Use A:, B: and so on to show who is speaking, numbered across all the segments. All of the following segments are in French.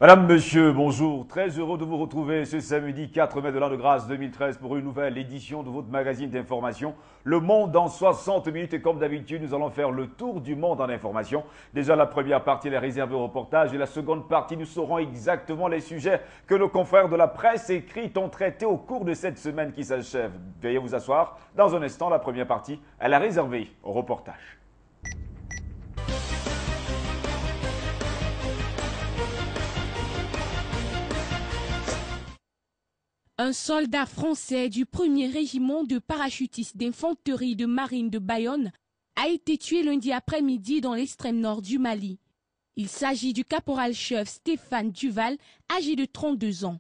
A: Madame, monsieur, bonjour. Très heureux de vous retrouver ce samedi 4 mai de l'an de grâce 2013 pour une nouvelle édition de votre magazine d'information, Le Monde en 60 minutes. Et comme d'habitude, nous allons faire le tour du monde en information. Déjà, la première partie est réservée au reportage et la seconde partie, nous saurons exactement les sujets que nos confrères de la presse écrite ont traités au cours de cette semaine qui s'achève. Veuillez vous asseoir. Dans un instant, la première partie, elle est réservée au reportage.
B: Un soldat français du 1er régiment de parachutistes d'infanterie de marine de Bayonne a été tué lundi après-midi dans l'extrême nord du Mali. Il s'agit du caporal-chef Stéphane Duval, âgé de 32 ans.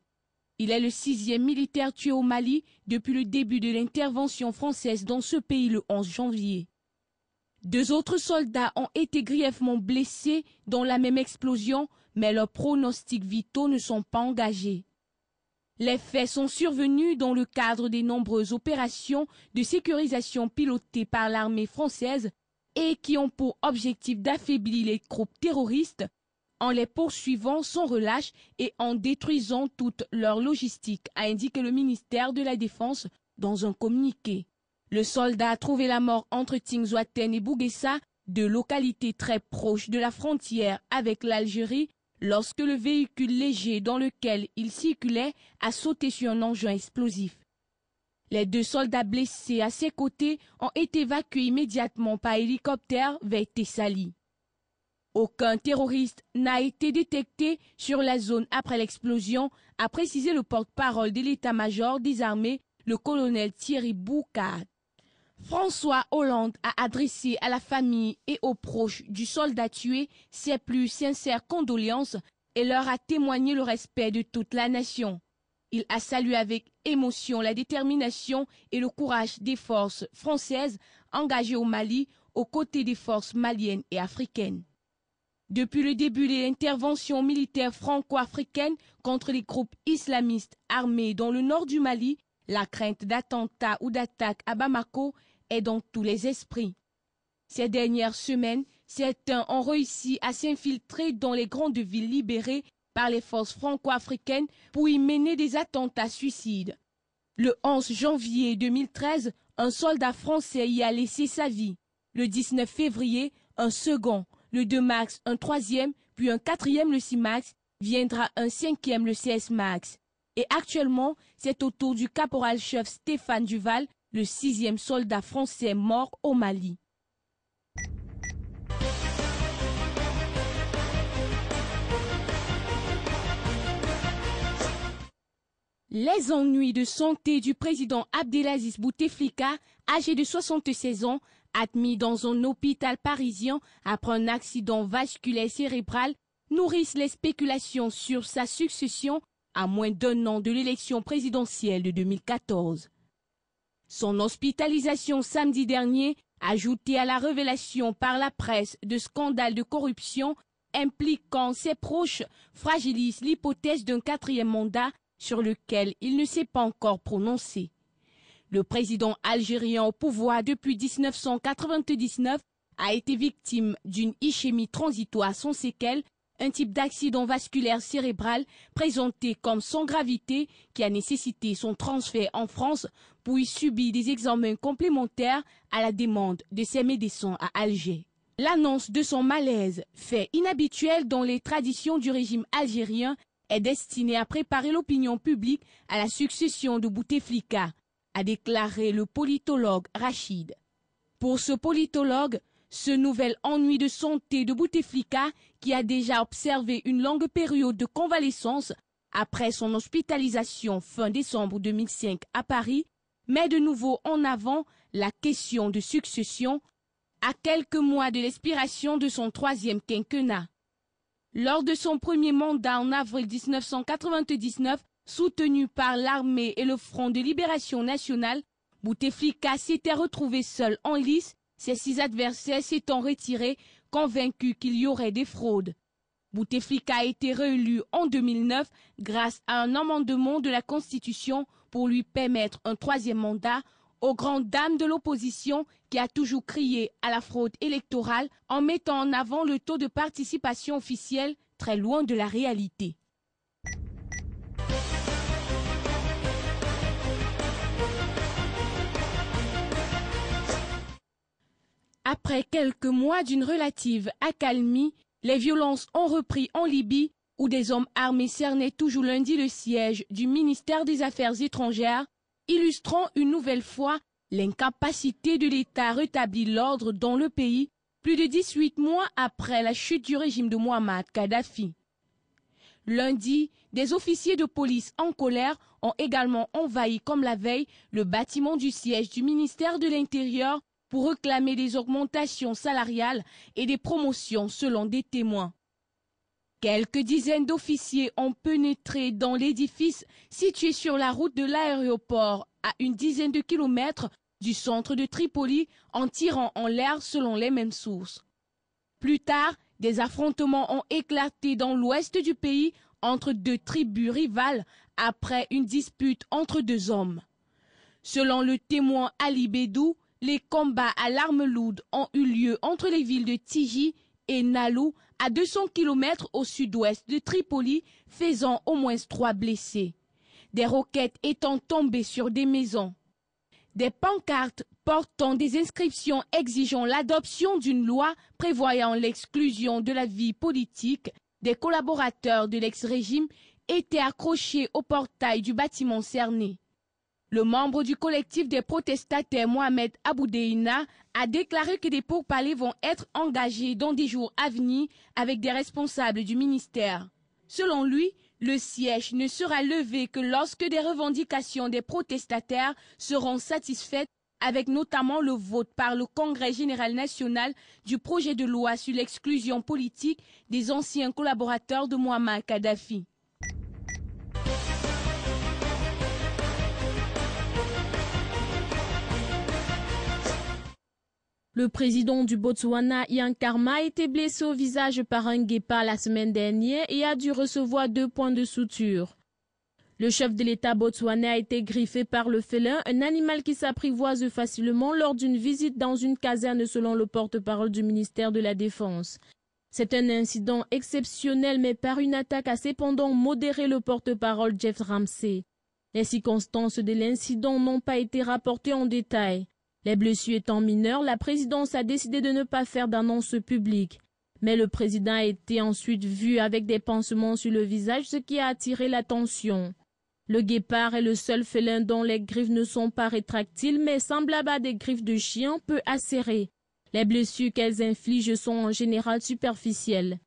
B: Il est le 6e militaire tué au Mali depuis le début de l'intervention française dans ce pays le 11 janvier. 2 autres soldats ont été grièvement blessés dans la même explosion, mais leurs pronostics vitaux ne sont pas engagés. Les faits sont survenus dans le cadre des nombreuses opérations de sécurisation pilotées par l'armée française et qui ont pour objectif d'affaiblir les groupes terroristes en les poursuivant sans relâche et en détruisant toute leur logistique, a indiqué le ministère de la Défense dans un communiqué. Le soldat a trouvé la mort entre Tinzouaten et Bouguessa, 2 localités très proches de la frontière avec l'Algérie, lorsque le véhicule léger dans lequel il circulait a sauté sur un engin explosif. Les 2 soldats blessés à ses côtés ont été évacués immédiatement par hélicoptère vers Tessali. Aucun terroriste n'a été détecté sur la zone après l'explosion, a précisé le porte-parole de l'état-major des armées, le colonel Thierry Boucard. François Hollande a adressé à la famille et aux proches du soldat tué ses plus sincères condoléances et leur a témoigné le respect de toute la nation. Il a salué avec émotion la détermination et le courage des forces françaises engagées au Mali aux côtés des forces maliennes et africaines. Depuis le début de l'intervention militaire franco-africaine contre les groupes islamistes armés dans le nord du Mali, la crainte d'attentats ou d'attaques à Bamako est dans tous les esprits. Ces dernières semaines, certains ont réussi à s'infiltrer dans les grandes villes libérées par les forces franco-africaines pour y mener des attentats suicides. Le 11 janvier 2013, un soldat français y a laissé sa vie. Le 19 février, un second. Le 2 mars, un 3e, puis un 4e, le 6 mars, viendra un 5e, le 16 mars. Et actuellement, c'est au tour du caporal-chef Stéphane Duval, le 6e soldat français mort au Mali. Les ennuis de santé du président Abdelaziz Bouteflika, âgé de 76 ans, admis dans un hôpital parisien après un accident vasculaire cérébral, nourrissent les spéculations sur sa succession à moins d'1 an de l'élection présidentielle de 2014. Son hospitalisation samedi dernier, ajoutée à la révélation par la presse de scandales de corruption impliquant ses proches, fragilise l'hypothèse d'un 4e mandat sur lequel il ne s'est pas encore prononcé. Le président algérien au pouvoir depuis 1999 a été victime d'une ischémie transitoire sans séquelles, un type d'accident vasculaire cérébral présenté comme sans gravité qui a nécessité son transfert en France pour y subir des examens complémentaires à la demande de ses médecins à Alger. L'annonce de son malaise, fait inhabituel dans les traditions du régime algérien, est destinée à préparer l'opinion publique à la succession de Bouteflika, a déclaré le politologue Rachid. Pour ce politologue, ce nouvel ennui de santé de Bouteflika, qui a déjà observé une longue période de convalescence après son hospitalisation fin décembre 2005 à Paris, met de nouveau en avant la question de succession à quelques mois de l'expiration de son 3e quinquennat. Lors de son premier mandat en avril 1999, soutenu par l'armée et le Front de libération nationale, Bouteflika s'était retrouvé seul en lice, ses 6 adversaires s'étant retirés, convaincus qu'il y aurait des fraudes. Bouteflika a été réélu en 2009 grâce à un amendement de la Constitution pour lui permettre un 3e mandat, aux grandes dames de l'opposition qui a toujours crié à la fraude électorale en mettant en avant le taux de participation officielle très loin de la réalité. Après quelques mois d'une relative accalmie, les violences ont repris en Libye, où des hommes armés cernaient toujours lundi le siège du ministère des Affaires étrangères, illustrant une nouvelle fois l'incapacité de l'État à rétablir l'ordre dans le pays, plus de 18 mois après la chute du régime de Muammar Kadhafi. Lundi, des officiers de police en colère ont également envahi, comme la veille, le bâtiment du siège du ministère de l'Intérieur pour réclamer des augmentations salariales et des promotions selon des témoins. Quelques dizaines d'officiers ont pénétré dans l'édifice situé sur la route de l'aéroport à une dizaine de kilomètres du centre de Tripoli en tirant en l'air selon les mêmes sources. Plus tard, des affrontements ont éclaté dans l'ouest du pays entre deux tribus rivales après une dispute entre deux hommes. Selon le témoin Ali Bedou, les combats à l'arme lourde ont eu lieu entre les villes de Tiji et Nalou, à 200 km au sud-ouest de Tripoli, faisant au moins 3 blessés. Des roquettes étant tombées sur des maisons. Des pancartes portant des inscriptions exigeant l'adoption d'une loi prévoyant l'exclusion de la vie politique des collaborateurs de l'ex-régime étaient accrochées au portail du bâtiment cerné. Le membre du collectif des protestataires Mohamed Aboudeina a déclaré que des pourparlers vont être engagés dans des jours à venir avec des responsables du ministère. Selon lui, le siège ne sera levé que lorsque des revendications des protestataires seront satisfaites, avec notamment le vote par le Congrès général national du projet de loi sur l'exclusion politique des anciens collaborateurs de Muammar Kadhafi. Le président du Botswana, Ian Khama, a été blessé au visage par un guépard la semaine dernière et a dû recevoir 2 points de suture. Le chef de l'État botswanais a été griffé par le félin, un animal qui s'apprivoise facilement lors d'une visite dans une caserne selon le porte-parole du ministère de la Défense. C'est un incident exceptionnel mais par une attaque a cependant modéré le porte-parole Jeff Ramsey. Les circonstances de l'incident n'ont pas été rapportées en détail. Les blessures étant mineures, la présidence a décidé de ne pas faire d'annonce publique. Mais le président a été ensuite vu avec des pansements sur le visage, ce qui a attiré l'attention. Le guépard est le seul félin dont les griffes ne sont pas rétractiles, mais semblables à des griffes de chien peu acérées. Les blessures qu'elles infligent sont en général superficielles.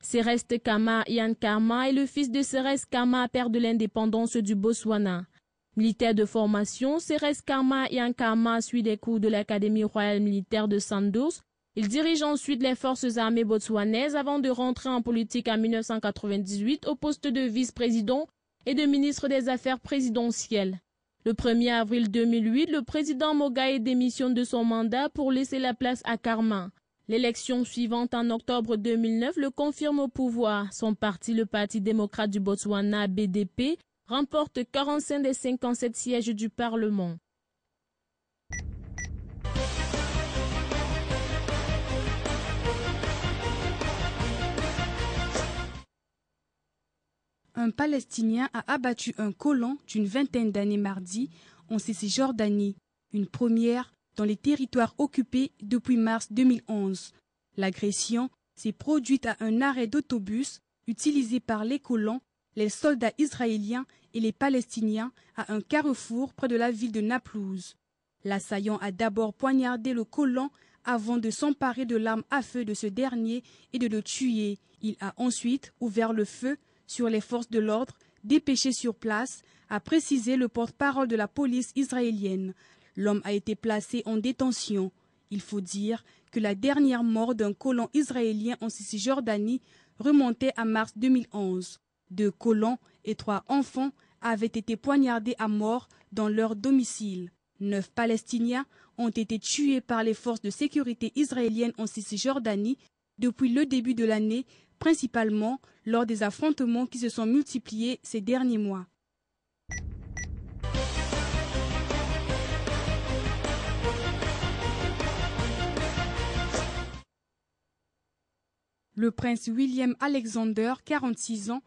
B: Ceres Khama Ian Khama est le fils de Ceres Khama, père de l'indépendance du Botswana. Militaire de formation, Ceres Khama Ian Khama suit des cours de l'Académie royale militaire de Sandhurst. Il dirige ensuite les forces armées botswanaises avant de rentrer en politique en 1998 au poste de vice-président et de ministre des Affaires présidentielles. Le 1er avril 2008, le président Mogae démissionne de son mandat pour laisser la place à Khama. L'élection suivante en octobre 2009 le confirme au pouvoir. Son parti, le Parti démocrate du Botswana, BDP, remporte 45 des 57 sièges du Parlement.
C: Un Palestinien a abattu un colon d'une vingtaine d'années mardi en Cisjordanie, une première dans les territoires occupés depuis mars 2011. L'agression s'est produite à un arrêt d'autobus utilisé par les colons, les soldats israéliens et les Palestiniens à un carrefour près de la ville de Naplouse. L'assaillant a d'abord poignardé le colon avant de s'emparer de l'arme à feu de ce dernier et de le tuer. Il a ensuite ouvert le feu sur les forces de l'ordre dépêchées sur place, a précisé le porte-parole de la police israélienne. L'homme a été placé en détention. Il faut dire que la dernière mort d'un colon israélien en Cisjordanie remontait à mars 2011. 2 colons et 3 enfants avaient été poignardés à mort dans leur domicile. 9 Palestiniens ont été tués par les forces de sécurité israéliennes en Cisjordanie depuis le début de l'année, principalement lors des affrontements qui se sont multipliés ces derniers mois. Le prince William Alexander, 46 ans,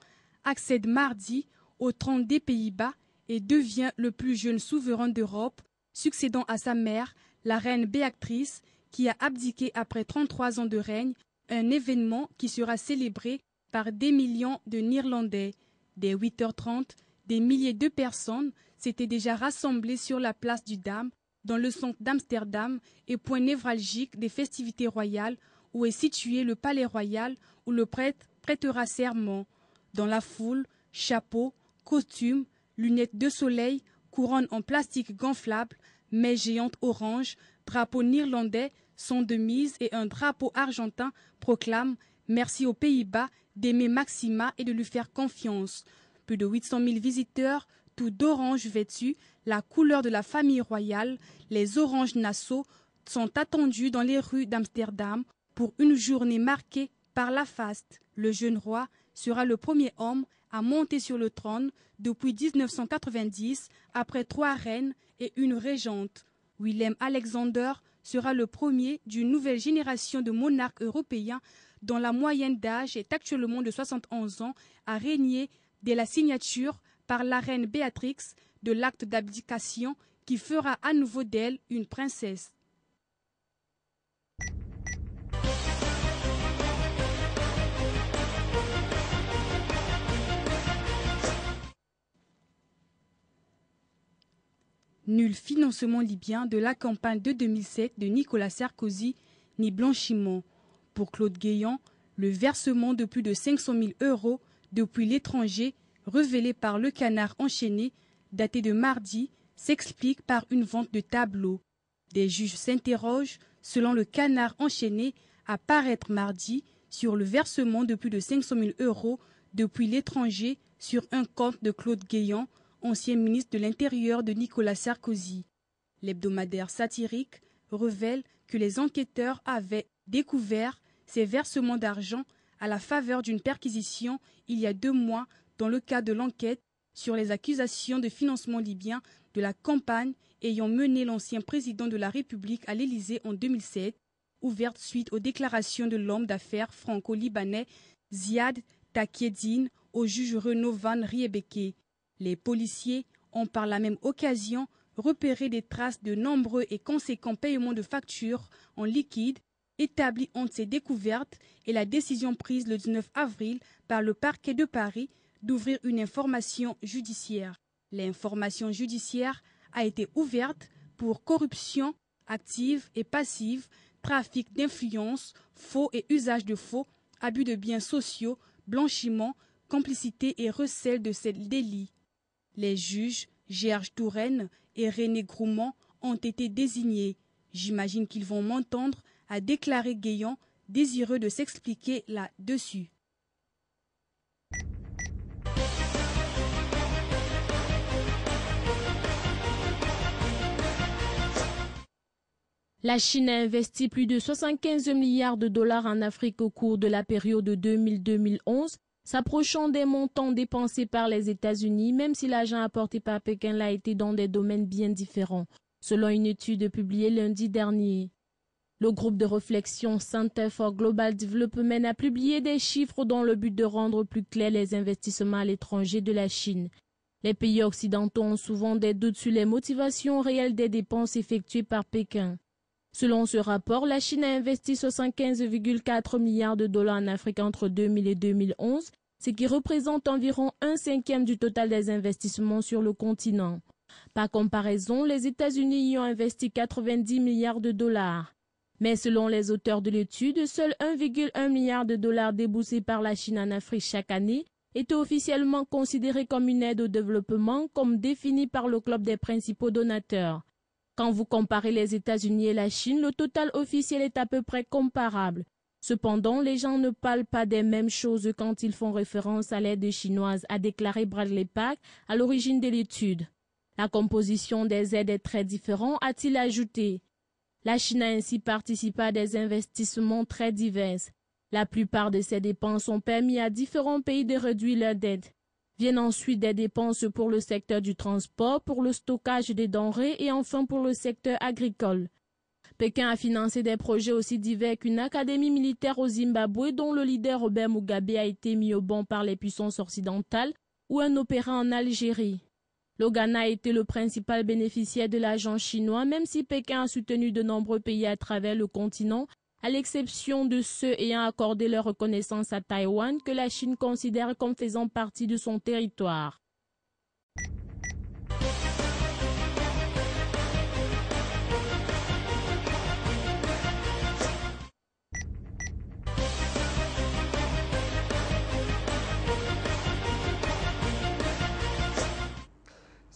C: accède mardi au trône des Pays-Bas et devient le plus jeune souverain d'Europe, succédant à sa mère, la reine Béatrice, qui a abdiqué après 33 ans de règne, un événement qui sera célébré par des millions de Néerlandais. Dès 8h30, des milliers de personnes s'étaient déjà rassemblées sur la place du Dam, dans le centre d'Amsterdam et point névralgique des festivités royales où est situé le palais royal où le prêtre prêtera serment. Dans la foule, chapeaux, costumes, lunettes de soleil, couronnes en plastique gonflable, mets géantes orange, drapeau néerlandais sont de mise et un drapeau argentin proclame « Merci aux Pays-Bas d'aimer Maxima et de lui faire confiance ». Plus de 800 000 visiteurs, tout d'orange vêtus, la couleur de la famille royale, les oranges Nassau, sont attendus dans les rues d'Amsterdam pour une journée marquée par la faste. Le jeune roi sera le premier homme à monter sur le trône depuis 1990 après 3 reines et une régente. Willem Alexander sera le premier d'une nouvelle génération de monarques européens dont la moyenne d'âge est actuellement de 71 ans à régner dès la signature par la reine Béatrix de l'acte d'abdication qui fera à nouveau d'elle une princesse. Nul financement libyen de la campagne de 2007 de Nicolas Sarkozy, ni blanchiment. Pour Claude Guéant, le versement de plus de 500 000 € depuis l'étranger, révélé par Le Canard enchaîné, daté de mardi, s'explique par une vente de tableaux. Des juges s'interrogent, selon Le Canard enchaîné, à paraître mardi, sur le versement de plus de 500 000 € depuis l'étranger sur un compte de Claude Guéant, ancien ministre de l'Intérieur de Nicolas Sarkozy. L'hebdomadaire satirique révèle que les enquêteurs avaient découvert ces versements d'argent à la faveur d'une perquisition il y a 2 mois dans le cadre de l'enquête sur les accusations de financement libyen de la campagne ayant mené l'ancien président de la République à l'Élysée en 2007, ouverte suite aux déclarations de l'homme d'affaires franco-libanais Ziad Takieddine au juge Renaud Van Riebeeck. Les policiers ont par la même occasion repéré des traces de nombreux et conséquents paiements de factures en liquide établis entre ces découvertes et la décision prise le 19 avril par le parquet de Paris d'ouvrir une information judiciaire. L'information judiciaire a été ouverte pour corruption active et passive, trafic d'influence, faux et usage de faux, abus de biens sociaux, blanchiment, complicité et recel de ces délits. Les juges Gerge Touraine et René Groumont ont été désignés. J'imagine qu'ils vont m'entendre, a déclaré Guéant, désireux de s'expliquer là-dessus.
B: La Chine a investi plus de 75 milliards de dollars en Afrique au cours de la période 2000-2011, s'approchant des montants dépensés par les États-Unis, même si l'argent apporté par Pékin l'a été dans des domaines bien différents, selon une étude publiée lundi dernier. Le groupe de réflexion Center for Global Development a publié des chiffres dans le but de rendre plus clairs les investissements à l'étranger de la Chine. Les pays occidentaux ont souvent des doutes sur les motivations réelles des dépenses effectuées par Pékin. Selon ce rapport, la Chine a investi 75,4 milliards de dollars en Afrique entre 2000 et 2011, ce qui représente environ 1/5 du total des investissements sur le continent. Par comparaison, les États-Unis y ont investi 90 milliards de dollars. Mais selon les auteurs de l'étude, seul 1,1 milliard de dollars déboursés par la Chine en Afrique chaque année était officiellement considéré comme une aide au développement, comme défini par le club des principaux donateurs. Quand vous comparez les États-Unis et la Chine, le total officiel est à peu près comparable. Cependant, les gens ne parlent pas des mêmes choses quand ils font référence à l'aide chinoise, a déclaré Bradley Park à l'origine de l'étude. La composition des aides est très différente, a-t-il ajouté. La Chine a ainsi participé à des investissements très divers. La plupart de ces dépenses ont permis à différents pays de réduire leur dette. Viennent ensuite des dépenses pour le secteur du transport, pour le stockage des denrées et enfin pour le secteur agricole. Pékin a financé des projets aussi divers qu'une académie militaire au Zimbabwe dont le leader Robert Mugabe a été mis au banc par les puissances occidentales ou un opéra en Algérie.
D: Le Ghana a été le principal bénéficiaire de l'argent chinois, même si Pékin a soutenu de nombreux pays à travers le continent, à l'exception de ceux ayant accordé leur reconnaissance à Taïwan, que la Chine considère comme faisant partie de son territoire.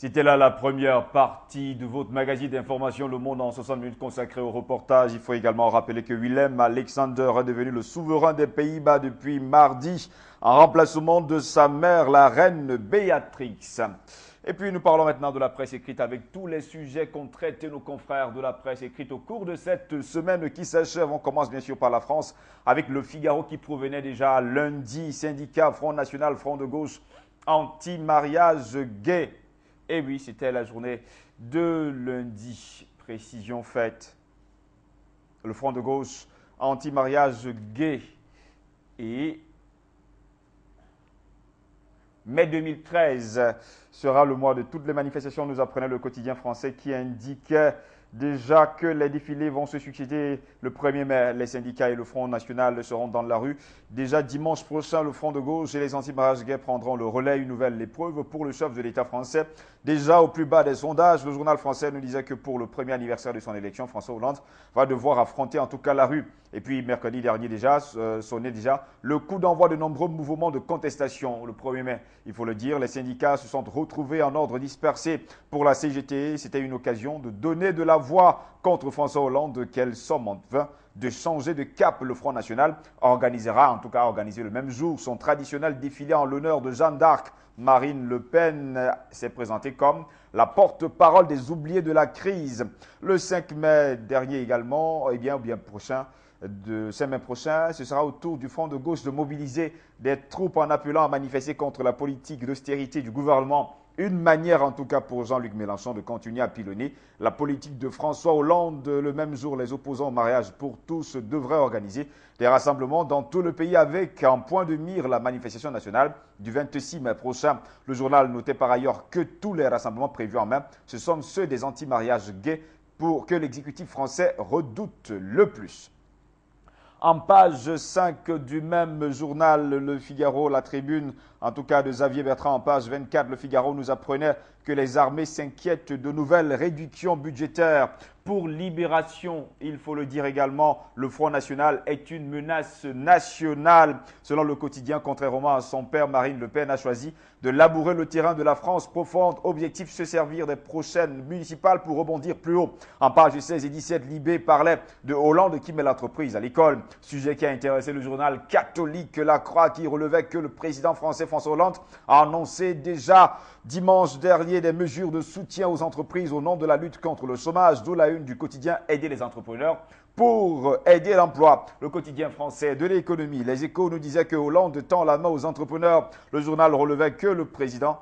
A: C'était là la première partie de votre magazine d'information Le Monde en 60 minutes consacré au reportage. Il faut également rappeler que Willem Alexander est devenu le souverain des Pays-Bas depuis mardi en remplacement de sa mère, la reine Béatrix. Et puis nous parlons maintenant de la presse écrite avec tous les sujets qu'ont traités nos confrères de la presse écrite au cours de cette semaine qui s'achève. On commence bien sûr par la France avec le Figaro qui provenait déjà lundi. Syndicat, Front National, Front de Gauche, anti-mariage gay. Et oui, c'était la journée de lundi. Précision faite. Le Front de Gauche, anti-mariage gay. Et mai 2013 sera le mois de toutes les manifestations, nous apprenait le quotidien français qui indiquait déjà que les défilés vont se succéder le 1er mai. Les syndicats et le Front National seront dans la rue. Déjà dimanche prochain, le Front de Gauche et les anti-mariage gays prendront le relais. Une nouvelle épreuve pour le chef de l'État français. Déjà au plus bas des sondages, le journal français nous disait que pour le premier anniversaire de son élection, François Hollande va devoir affronter en tout cas la rue. Et puis mercredi dernier déjà, sonnait déjà le coup d'envoi de nombreux mouvements de contestation. Le 1er mai, il faut le dire, les syndicats se sont retrouvés en ordre dispersé pour la CGT. C'était une occasion de donner de la voix contre François Hollande, qu'elle somme en vain de changer de cap. Le Front National organisera, en tout cas organisé le même jour, son traditionnel défilé en l'honneur de Jeanne d'Arc. Marine Le Pen s'est présentée comme la porte-parole des oubliés de la crise. Le 5 mai dernier également, ou bien prochain, de 5 mai prochain, ce sera au tour du Front de Gauche de mobiliser des troupes en appelant à manifester contre la politique d'austérité du gouvernement. Une manière en tout cas pour Jean-Luc Mélenchon de continuer à pilonner la politique de François Hollande. Le même jour, les opposants au mariage pour tous devraient organiser des rassemblements dans tout le pays avec en point de mire la manifestation nationale du 26 mai prochain. Le journal notait par ailleurs que tous les rassemblements prévus en mai, ce sont ceux des anti-mariages gays pour que l'exécutif français redoute le plus. En page 5 du même journal, Le Figaro, La Tribune, en tout cas de Xavier Bertrand, en page 24, Le Figaro nous apprenait que les armées s'inquiètent de nouvelles réductions budgétaires. Pour Libération, il faut le dire également, le Front National est une menace nationale. Selon le quotidien, contrairement à son père, Marine Le Pen a choisi de labourer le terrain de la France profonde. Objectif, se servir des prochaines municipales pour rebondir plus haut. En page 16 et 17, Libé parlait de Hollande qui met l'entreprise à l'école. Sujet qui a intéressé le journal catholique La Croix qui relevait que le président français François Hollande a annoncé déjà dimanche dernier des mesures de soutien aux entreprises au nom de la lutte contre le chômage, d'où la une du quotidien Aider les entrepreneurs pour aider l'emploi. Le quotidien français de l'économie, Les Échos, nous disait que Hollande tend la main aux entrepreneurs. Le journal relevait que le président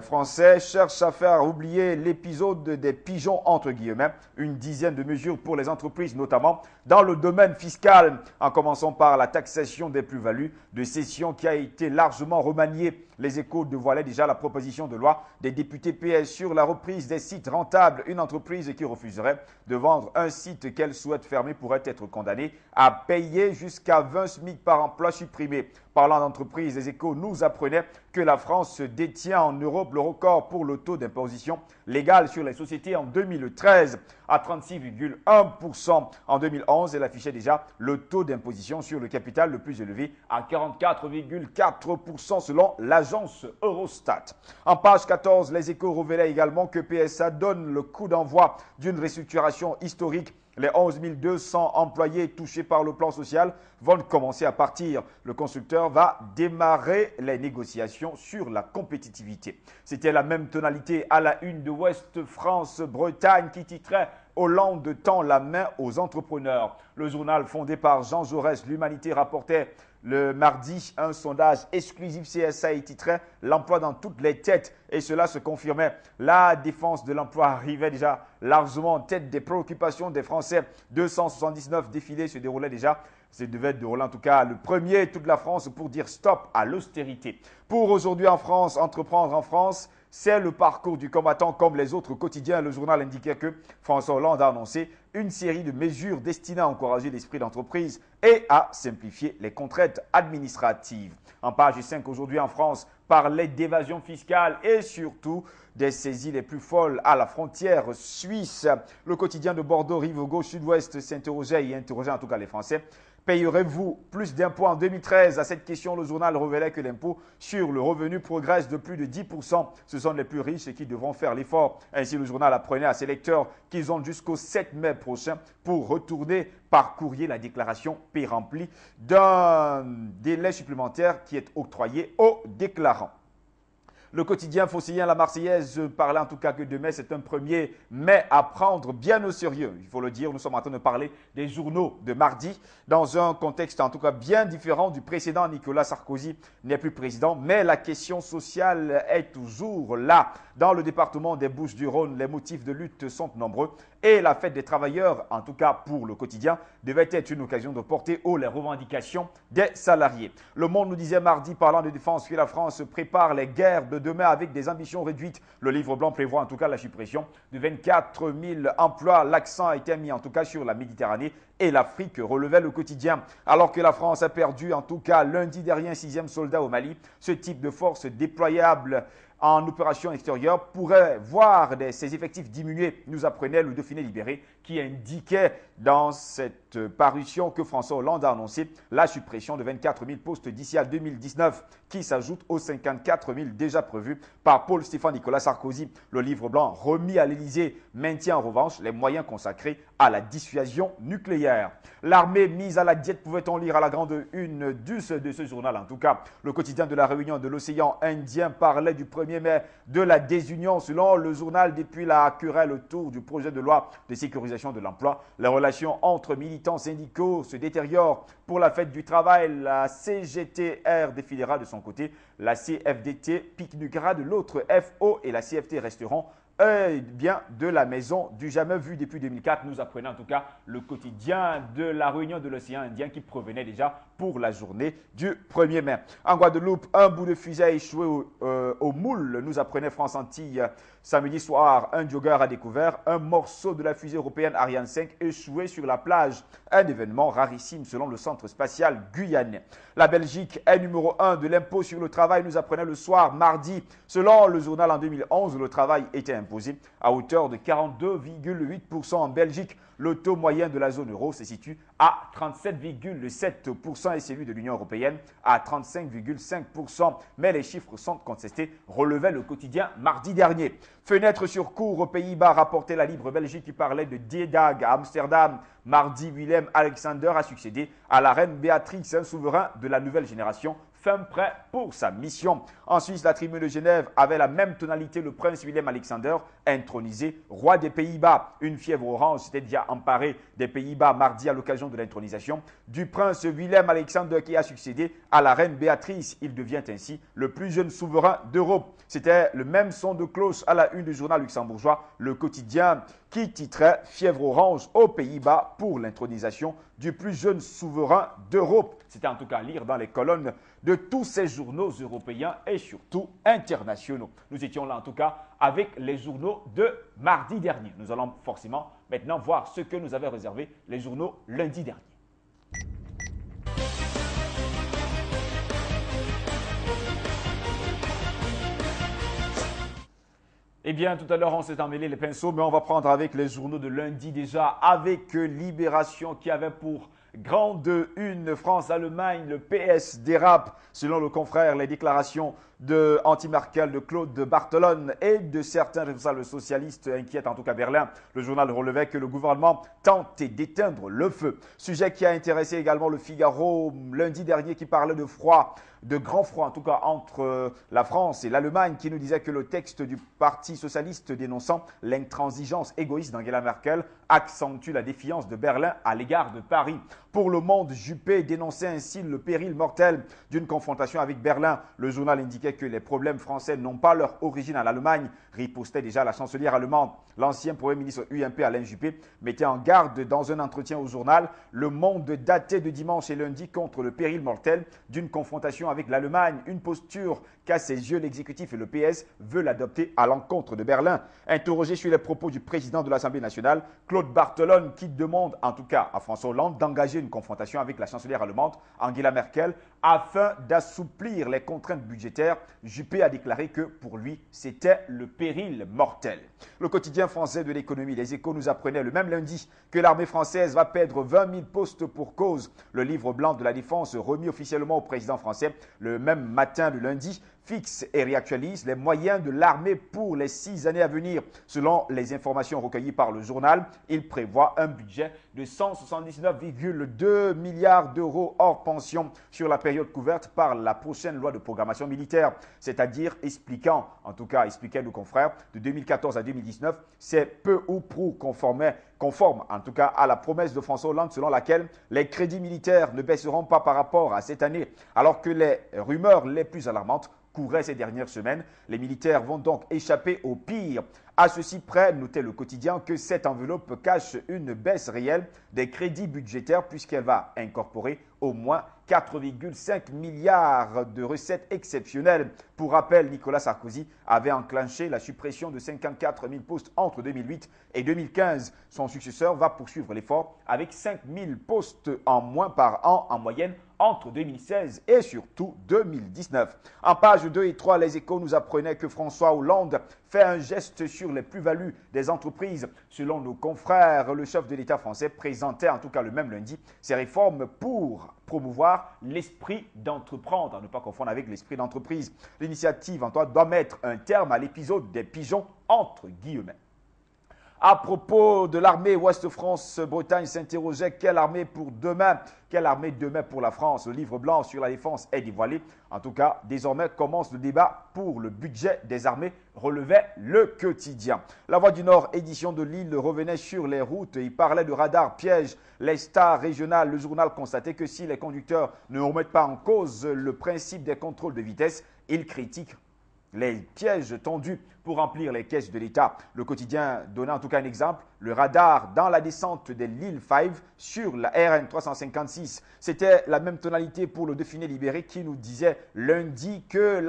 A: français cherche à faire oublier l'épisode des pigeons entre guillemets. Une dizaine de mesures pour les entreprises, notamment dans le domaine fiscal, en commençant par la taxation des plus-values de cession qui a été largement remaniée. Les Échos dévoilaient déjà la proposition de loi des députés PS sur la reprise des sites rentables. Une entreprise qui refuserait de vendre un site qu'elle souhaite fermer pourrait être condamnée à payer jusqu'à 20 SMIC par emploi supprimé. Parlant d'entreprise, Les Échos nous apprenaient que la France détient en Europe le record pour le taux d'imposition légale sur les sociétés en 2013 à 36,1%. En 2011, elle affichait déjà le taux d'imposition sur le capital le plus élevé à 44,4% selon l'agence Eurostat. En page 14, Les Échos révélaient également que PSA donne le coup d'envoi d'une restructuration historique. Les 11 200 employés touchés par le plan social vont commencer à partir. Le constructeur va démarrer les négociations sur la compétitivité. C'était la même tonalité à la une de Ouest France Bretagne qui titrait « Hollande tend la main aux entrepreneurs ». Le journal fondé par Jean Jaurès, L'Humanité, rapportait le mardi un sondage exclusif CSA et titrait « L'emploi dans toutes les têtes ». Et cela se confirmait. La défense de l'emploi arrivait déjà largement en tête des préoccupations des Français. 279 défilés se déroulaient déjà. Ça devait dérouler en tout cas le premier toute la France pour dire stop à l'austérité. Pour aujourd'hui en France, entreprendre en France, C'est le parcours du combattant comme les autres quotidiens. Le journal indiquait que François Hollande a annoncé une série de mesures destinées à encourager l'esprit d'entreprise et à simplifier les contraintes administratives. En page 5 aujourd'hui en France, parlait d'évasion fiscale et surtout des saisies les plus folles à la frontière suisse. Le quotidien de Bordeaux, rive gauche, sud-ouest s'interrogeait et interrogeait en tout cas les Français. Payerez-vous plus d'impôts en 2013? À cette question, le journal révélait que l'impôt sur le revenu progresse de plus de 10%. Ce sont les plus riches qui devront faire l'effort. Ainsi, le journal apprenait à ses lecteurs qu'ils ont jusqu'au 7 mai prochain pour retourner par courrier la déclaration pré-remplie d'un délai supplémentaire qui est octroyé aux déclarants. Le quotidien phocéen La Marseillaise parlait en tout cas que demain, c'est un 1er mai à prendre bien au sérieux. Il faut le dire, nous sommes en train de parler des journaux de mardi dans un contexte en tout cas bien différent du précédent. Nicolas Sarkozy n'est plus président, mais la question sociale est toujours là. Dans le département des Bouches-du-Rhône, les motifs de lutte sont nombreux et la fête des travailleurs, en tout cas pour le quotidien, devait être une occasion de porter haut les revendications des salariés. Le Monde nous disait mardi, parlant de défense, que la France prépare les guerres de demain avec des ambitions réduites. Le livre blanc prévoit en tout cas la suppression de 24 000 emplois. L'accent a été mis en tout cas sur la Méditerranée et l'Afrique, relevait le quotidien. Alors que la France a perdu en tout cas lundi dernier un 6e soldat au Mali, ce type de force déployable en opération extérieure pourrait voir ses effectifs diminuer, nous apprenait le Dauphiné libéré qui indiquait dans cette parution que François Hollande a annoncé la suppression de 24 000 postes d'ici à 2019 qui s'ajoutent aux 54 000 déjà prévus par Paul-Stéphane Nicolas Sarkozy. Le livre blanc remis à l'Élysée maintient en revanche les moyens consacrés à la dissuasion nucléaire. L'armée mise à la diète, pouvait-on lire à la grande une de ce journal. En tout cas, le quotidien de la Réunion de l'océan Indien parlait du 1er mai de la désunion. Selon le journal, depuis la querelle autour du projet de loi de sécurisation de l'emploi, les relations entre militants syndicaux se détériorent. Pour la fête du travail, la CGTR défilera de son côté, la CFDT pique-niquera de l'autre, FO et la CFT resteront bien de la maison du jamais vu depuis 2004. Nous apprenons en tout cas le quotidien de la Réunion de l'océan Indien qui provenait déjà pour la journée du 1er mai. En Guadeloupe, un bout de fusée a échoué au moule. Nous apprenait France Antilles samedi soir. Un jogger a découvert un morceau de la fusée européenne Ariane 5 échoué sur la plage. Un événement rarissime selon le centre spatial guyanais. La Belgique est numéro 1 de l'impôt sur le travail. Nous apprenait le soir mardi. Selon le journal en 2011, le travail était imposé à hauteur de 42,8% en Belgique. Le taux moyen de la zone euro se situe à 37,7% et celui de l'Union européenne à 35,5%. Mais les chiffres sont contestés, relevait le quotidien mardi dernier. Fenêtre sur cour aux Pays-Bas, rapportait la Libre Belgique qui parlait de D-Dag à Amsterdam. Mardi, Willem-Alexander a succédé à la reine Béatrix, un souverain de la nouvelle génération, fin prêt pour sa mission. En Suisse, la tribune de Genève avait la même tonalité. Le prince Willem-Alexander, intronisé roi des Pays-Bas. Une fièvre orange s'était déjà emparée des Pays-Bas mardi à l'occasion de l'intronisation du prince Willem-Alexander qui a succédé à la reine Béatrice. Il devient ainsi le plus jeune souverain d'Europe. C'était le même son de cloche à la une du journal luxembourgeois, Le Quotidien, qui titrait « Fièvre orange aux Pays-Bas pour l'intronisation du plus jeune souverain d'Europe ». C'était en tout cas à lire dans les colonnes de tous ces journaux européens et surtout internationaux. Nous étions là en tout cas avec les journaux de mardi dernier. Nous allons forcément maintenant voir ce que nous avaient réservé les journaux lundi dernier. Eh bien, tout à l'heure, on s'est emmêlé les pinceaux, mais on va prendre avec les journaux de lundi déjà, avec Libération qui avait pour grande une France-Allemagne, le PS dérape. Selon le confrère, les déclarations de anti-Merkel, de Claude Barthelone et de certains responsables socialistes inquiètent en tout cas Berlin. Le journal relevait que le gouvernement tentait d'éteindre le feu. Sujet qui a intéressé également le Figaro lundi dernier qui parlait de froid, de grand froid en tout cas entre la France et l'Allemagne, qui nous disait que le texte du Parti socialiste dénonçant l'intransigeance égoïste d'Angela Merkel accentue la défiance de Berlin à l'égard de Paris. Pour Le Monde, Juppé dénonçait ainsi le péril mortel d'une confrontation avec Berlin. Le journal indiquait expliquait que les problèmes français n'ont pas leur origine en Allemagne, ripostait déjà la chancelière allemande. L'ancien Premier ministre UMP Alain Juppé mettait en garde dans un entretien au journal Le Monde daté de dimanche et lundi contre le péril mortel d'une confrontation avec l'Allemagne, une posture qu'à ses yeux l'exécutif et le PS veulent adopter à l'encontre de Berlin. Interrogé sur les propos du président de l'Assemblée nationale, Claude Barthelone, qui demande en tout cas à François Hollande d'engager une confrontation avec la chancelière allemande Angela Merkel afin d'assouplir les contraintes budgétaires, Juppé a déclaré que pour lui, c'était le péril mortel. Le quotidien français de l'économie, Les Échos, nous apprenait le même lundi que l'armée française va perdre 20 000 postes pour cause. Le livre blanc de la défense remis officiellement au président français le même matin de lundi fixe et réactualise les moyens de l'armée pour les 6 années à venir. Selon les informations recueillies par le journal, il prévoit un budget de 179,2 milliards d'euros hors pension sur la période couverte par la prochaine loi de programmation militaire. C'est-à-dire expliquant nos confrères, de 2014 à 2019, c'est peu ou prou conforme en tout cas à la promesse de François Hollande selon laquelle les crédits militaires ne baisseront pas par rapport à cette année, alors que les rumeurs les plus alarmantes couraient ces dernières semaines. Les militaires vont donc échapper au pire. À ceci près, notez le quotidien, que cette enveloppe cache une baisse réelle des crédits budgétaires puisqu'elle va incorporer au moins 4,5 milliards de recettes exceptionnelles. Pour rappel, Nicolas Sarkozy avait enclenché la suppression de 54 000 postes entre 2008 et 2015. Son successeur va poursuivre l'effort avec 5 000 postes en moins par an en moyenne entre 2016 et surtout 2019. En page 2 et 3, Les Échos nous apprenaient que François Hollande fait un geste sur les plus-values des entreprises. Selon nos confrères, le chef de l'État français présentait en tout cas le même lundi ses réformes pour promouvoir l'esprit d'entreprendre, à ne pas confondre avec l'esprit d'entreprise. L'initiative en toi doit mettre un terme à l'épisode des pigeons entre guillemets. À propos de l'armée, Ouest France Bretagne s'interrogeait quelle armée pour demain, quelle armée demain pour la France. Le livre blanc sur la défense est dévoilé. En tout cas, désormais commence le débat pour le budget des armées, relevait le quotidien. La Voix du Nord, édition de Lille, revenait sur les routes. Il parlait de radars pièges. Les stars régionales, le journal constatait que si les conducteurs ne remettent pas en cause le principe des contrôles de vitesse, ils critiquent les pièges tendus pour remplir les caisses de l'État. Le quotidien donnait en tout cas un exemple, le radar dans la descente de l'île 5 sur la RN 356. C'était la même tonalité pour le Dauphiné libéré qui nous disait lundi que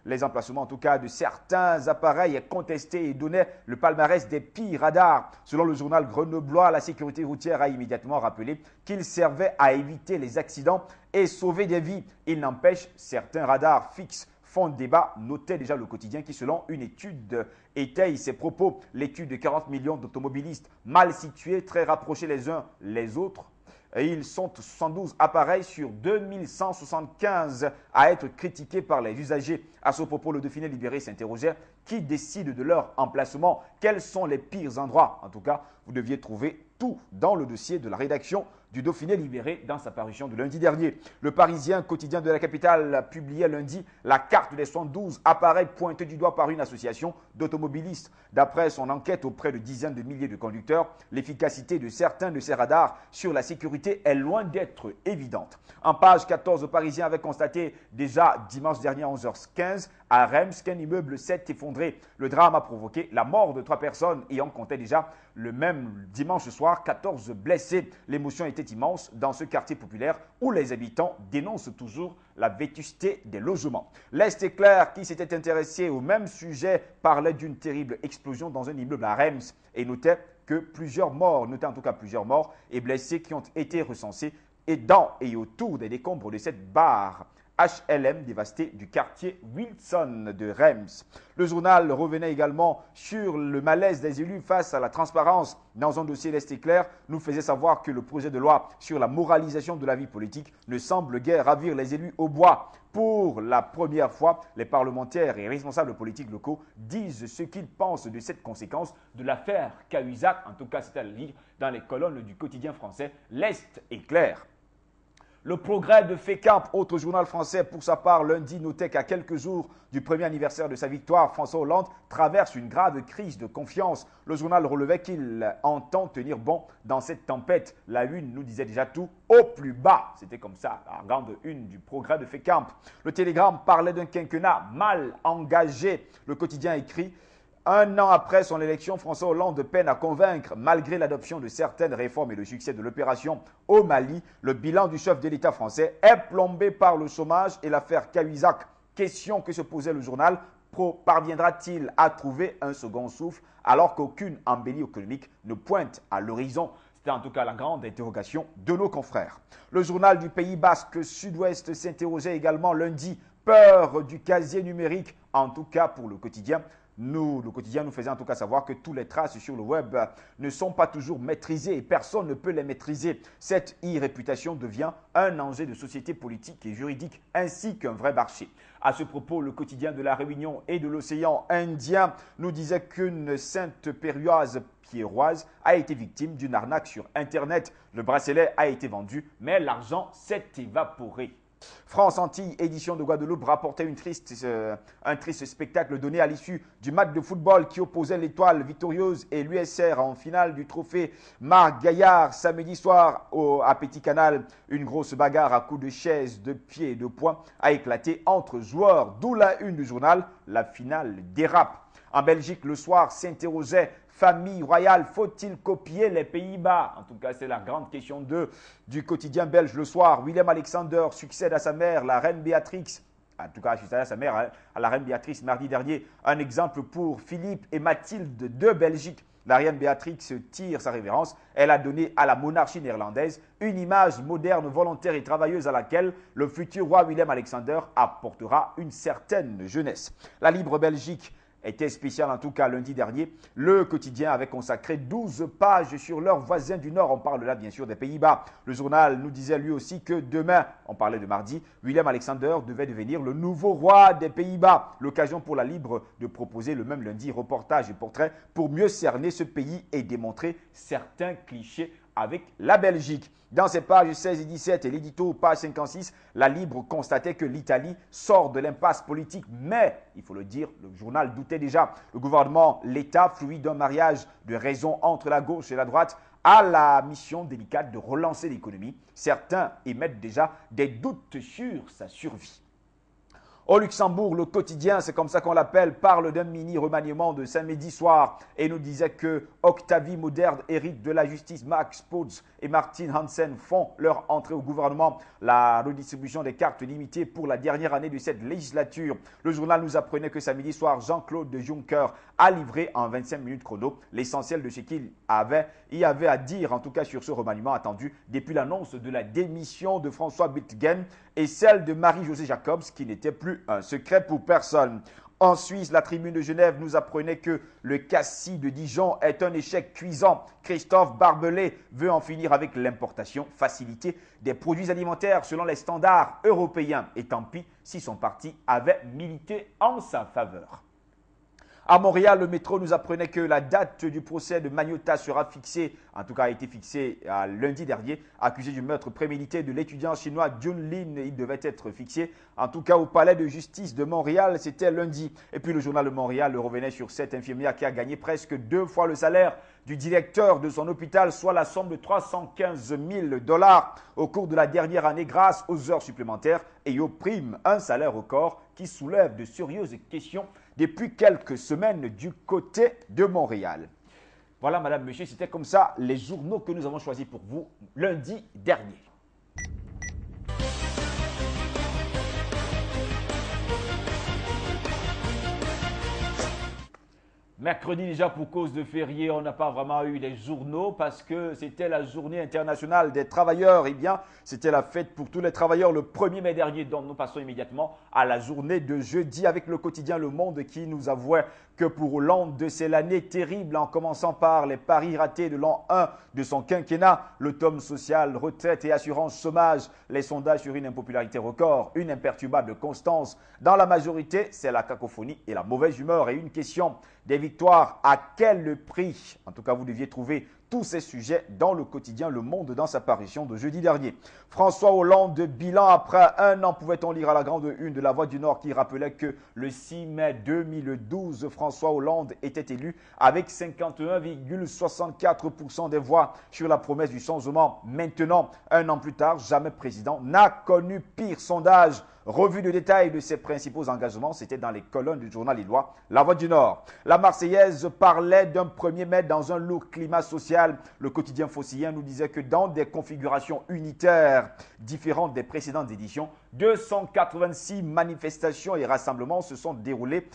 A: les emplacements en tout cas de certains appareils est contesté et donnait le palmarès des pires radars. Selon le journal grenoblois, la sécurité routière a immédiatement rappelé qu'il servait à éviter les accidents et sauver des vies. Il n'empêche, certains radars fixes font débat, notait déjà le quotidien qui, selon une étude, étaye ses propos. L'étude de 40 millions d'automobilistes mal situés, très rapprochés les uns les autres. Et ils sont 72 appareils sur 2175 à être critiqués par les usagers. À ce propos, le Dauphiné libéré s'interrogeait qui décide de leur emplacement, quels sont les pires endroits. En tout cas, vous deviez trouver tout dans le dossier de la rédaction du Dauphiné libéré dans sa parution de lundi dernier. Le Parisien, quotidien de la capitale, publiait lundi la carte des 72 appareils pointés du doigt par une association d'automobilistes. D'après son enquête auprès de dizaines de milliers de conducteurs, l'efficacité de certains de ces radars sur la sécurité est loin d'être évidente. En page 14, le Parisien avait constaté déjà dimanche dernier à 11h15 à Reims qu'un immeuble s'est effondré. Le drame a provoqué la mort de 3 personnes et on comptait déjà le même dimanche soir 14 blessés. L'émotion était immense dans ce quartier populaire où les habitants dénoncent toujours la vétusté des logements. L'Est éclair, qui s'était intéressé au même sujet, parlait d'une terrible explosion dans un immeuble à Reims et notait plusieurs morts et blessés qui ont été recensés et dans et autour des décombres de cette barre HLM dévastée du quartier Wilson de Reims. Le journal revenait également sur le malaise des élus face à la transparence. Dans un dossier L'Est éclair, nous faisait savoir que le projet de loi sur la moralisation de la vie politique ne semble guère ravir les élus au bois. Pour la première fois, les parlementaires et responsables politiques locaux disent ce qu'ils pensent de cette conséquence de l'affaire Cahuzac. En tout cas, c'est à lire dans les colonnes du quotidien français L'Est éclair. Le Progrès de Fécamp, autre journal français pour sa part, lundi notait qu'à quelques jours du premier anniversaire de sa victoire, François Hollande traverse une grave crise de confiance. Le journal relevait qu'il entend tenir bon dans cette tempête. La une nous disait déjà tout au plus bas. C'était comme ça, la grande une du Progrès de Fécamp. Le Télégramme parlait d'un quinquennat mal engagé. Le quotidien écrit: un an après son élection, François Hollande peine à convaincre. Malgré l'adoption de certaines réformes et le succès de l'opération au Mali, le bilan du chef de l'État français est plombé par le chômage et l'affaire Cahuzac. Question que se posait le journal: parviendra-t-il à trouver un second souffle alors qu'aucune embellie économique ne pointe à l'horizon? C'était en tout cas la grande interrogation de nos confrères. Le journal du Pays Basque Sud-Ouest s'interrogeait également lundi: peur du casier numérique, en tout cas pour le quotidien. Le quotidien nous faisait en tout cas savoir que toutes les traces sur le web ne sont pas toujours maîtrisées et personne ne peut les maîtriser. Cette e-réputation devient un enjeu de société politique et juridique ainsi qu'un vrai marché. À ce propos, le quotidien de la Réunion et de l'océan Indien nous disait qu'une sainte périoise pierroise a été victime d'une arnaque sur Internet. Le bracelet a été vendu, mais l'argent s'est évaporé. France Antilles, édition de Guadeloupe, rapportait un triste spectacle donné à l'issue du match de football qui opposait l'Étoile victorieuse et l'USR en finale du trophée Marc Gaillard samedi soir à Petit Canal. Une grosse bagarre à coups de chaises, de pieds et de poings a éclaté entre joueurs, d'où la une du journal: la finale dérape. En Belgique, le soir s'interrogeait: famille royale, faut-il copier les Pays-Bas? En tout cas, c'est la grande question du quotidien belge le soir. William Alexander succède à sa mère, la reine Béatrix. En tout cas, succède à sa mère, à la reine Béatrix mardi dernier. Un exemple pour Philippe et Mathilde de Belgique. La reine Béatrix tire sa révérence. Elle a donné à la monarchie néerlandaise une image moderne, volontaire et travailleuse à laquelle le futur roi Willem Alexander apportera une certaine jeunesse. La Libre Belgique était spécial en tout cas lundi dernier. Le quotidien avait consacré 12 pages sur leurs voisins du Nord. On parle là bien sûr des Pays-Bas. Le journal nous disait lui aussi que demain, on parlait de mardi, Willem Alexander devait devenir le nouveau roi des Pays-Bas. L'occasion pour la Libre de proposer le même lundi reportage et portrait pour mieux cerner ce pays et démontrer certains clichés avec la Belgique. Dans ses pages 16 et 17 et l'édito page 56, la Libre constatait que l'Italie sort de l'impasse politique. Mais, il faut le dire, le journal doutait déjà. Le gouvernement, l'État, fruit d'un mariage de raison entre la gauche et la droite, a la mission délicate de relancer l'économie. Certains émettent déjà des doutes sur sa survie. Au Luxembourg, le quotidien, c'est comme ça qu'on l'appelle, parle d'un mini remaniement de samedi soir et nous disait que Octavie Moderne hérite de la justice. Max Potts et Martin Hansen font leur entrée au gouvernement. La redistribution des cartes limitées pour la dernière année de cette législature. Le journal nous apprenait que samedi soir, Jean-Claude Juncker a livré en 25 minutes chrono l'essentiel de ce qu'il y avait à dire, en tout cas sur ce remaniement attendu depuis l'annonce de la démission de François Bittgen et celle de Marie-Josée Jacobs, qui n'était plus un secret pour personne. En Suisse, la Tribune de Genève nous apprenait que le cassis de Dijon est un échec cuisant. Christophe Barbelet veut en finir avec l'importation facilitée des produits alimentaires selon les standards européens. Et tant pis si son parti avait milité en sa faveur. À Montréal, le métro nous apprenait que la date du procès de Magnota sera fixée, en tout cas a été fixée à lundi dernier. Accusé du meurtre prémédité de l'étudiant chinois Jun Lin, il devait être fixé, en tout cas au palais de justice de Montréal, c'était lundi. Et puis le journal de Montréal revenait sur cette infirmière qui a gagné presque 2 fois le salaire du directeur de son hôpital, soit la somme de 315 000 $ au cours de la dernière année grâce aux heures supplémentaires et aux primes. Un salaire record qui soulève de sérieuses questions depuis quelques semaines du côté de Montréal. Voilà, madame, monsieur, c'était comme ça les journaux que nous avons choisis pour vous lundi dernier. Mercredi déjà, pour cause de férié, on n'a pas vraiment eu les journaux parce que c'était la journée internationale des travailleurs. Eh bien, c'était la fête pour tous les travailleurs le 1er mai dernier. Donc, nous passons immédiatement à la journée de jeudi avec le quotidien Le Monde qui nous avouait que pour Hollande, c'est l'année terrible en commençant par les paris ratés de l'an 1 de son quinquennat, le tome social, retraite et assurance chômage, les sondages sur une impopularité record, une imperturbable constance. Dans la majorité, c'est la cacophonie et la mauvaise humeur et une question des victimes territoire, à quel prix? En tout cas, vous deviez trouver tous ces sujets dans le quotidien Le Monde dans sa parution de jeudi dernier. François Hollande, bilan après un an, pouvait-on lire à la grande une de La Voix du Nord qui rappelait que le 6 mai 2012, François Hollande était élu avec 51,64% des voix sur la promesse du changement. Maintenant, un an plus tard, jamais président n'a connu pire sondage. Revue de détail de ses principaux engagements, c'était dans les colonnes du journal lillois La Voix du Nord. La Marseillaise parlait d'un 1er mai dans un lourd climat social. Le quotidien phocéen nous disait que dans des configurations unitaires différentes des précédentes éditions, 286 manifestations et rassemblements se sont déroulés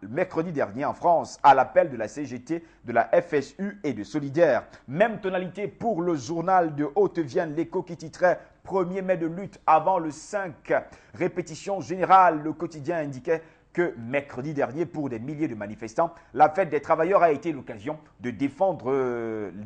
A: mercredi dernier en France, à l'appel de la CGT, de la FSU et de Solidaires. Même tonalité pour le journal de Haute-Vienne, l'Écho qui titrait 1er mai de lutte avant le 5. Répétition générale, le quotidien indiquait que mercredi dernier, pour des milliers de manifestants, la fête des travailleurs a été l'occasion de défendre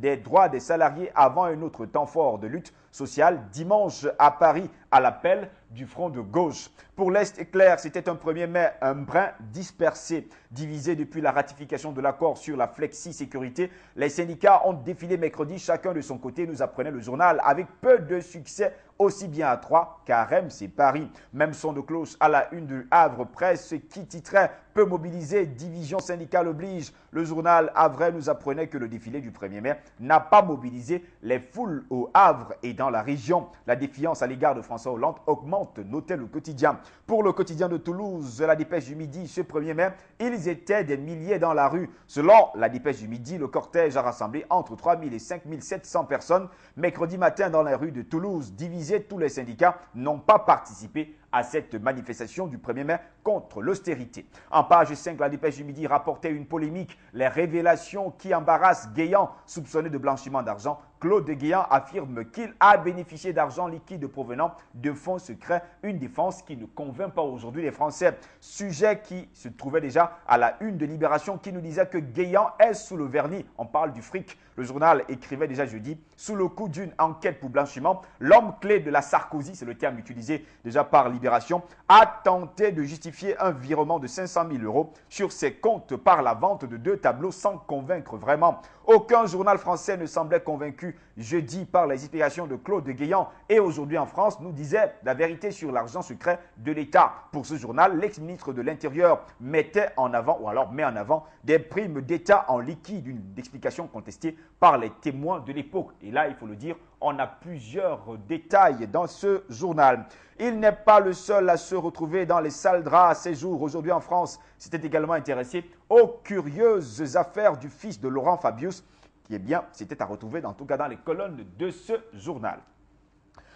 A: les droits des salariés avant un autre temps fort de lutte sociale, dimanche à Paris, à l'appel du front de gauche. Pour l'Est éclair, c'était un 1er mai, un brin dispersé, divisé depuis la ratification de l'accord sur la flexi-sécurité. Les syndicats ont défilé mercredi, chacun de son côté, nous apprenait le journal, avec peu de succès, aussi bien à Troyes qu'à Reims et Paris. Même son de cloche à la une du Havre Presse qui titrait « Peu mobilisé, division syndicale oblige ». Le journal Havrais nous apprenait que le défilé du 1er mai n'a pas mobilisé les foules au Havre et dans la région. La défiance à l'égard de François Hollande augmente, notait le quotidien. Pour le quotidien de Toulouse, la Dépêche du Midi, ce 1er mai, ils étaient des milliers dans la rue. Selon la Dépêche du Midi, le cortège a rassemblé entre 3 000 et 5 700 personnes. Mercredi matin, dans les rues de Toulouse, divisés, tous les syndicats n'ont pas participé à cette manifestation du 1er mai contre l'austérité. En page 5, la Dépêche du Midi rapportait une polémique, les révélations qui embarrassent Guéant, soupçonné de blanchiment d'argent. Claude Guéant affirme qu'il a bénéficié d'argent liquide provenant de fonds secrets, une défense qui ne convainc pas aujourd'hui les Français. Sujet qui se trouvait déjà à la une de Libération qui nous disait que Guéant est sous le vernis. On parle du fric. Le journal écrivait déjà jeudi, sous le coup d'une enquête pour blanchiment, l'homme clé de la Sarkozy, c'est le terme utilisé déjà par Libération, a tenté de justifier un virement de 500 000 € sur ses comptes par la vente de 2 tableaux sans convaincre vraiment. Aucun journal français ne semblait convaincu jeudi par les explications de Claude Guéant et aujourd'hui en France nous disait la vérité sur l'argent secret de l'État. Pour ce journal, l'ex-ministre de l'Intérieur mettait en avant ou alors met en avant des primes d'État en liquide, une explication contestée par les témoins de l'époque. Et là, il faut le dire, on a plusieurs détails dans ce journal. Il n'est pas le seul à se retrouver dans les salles draps à ces jours. Aujourd'hui en France, s'était également intéressé aux curieuses affaires du fils de Laurent Fabius, qui c'était à retrouver en tout cas dans les colonnes de ce journal.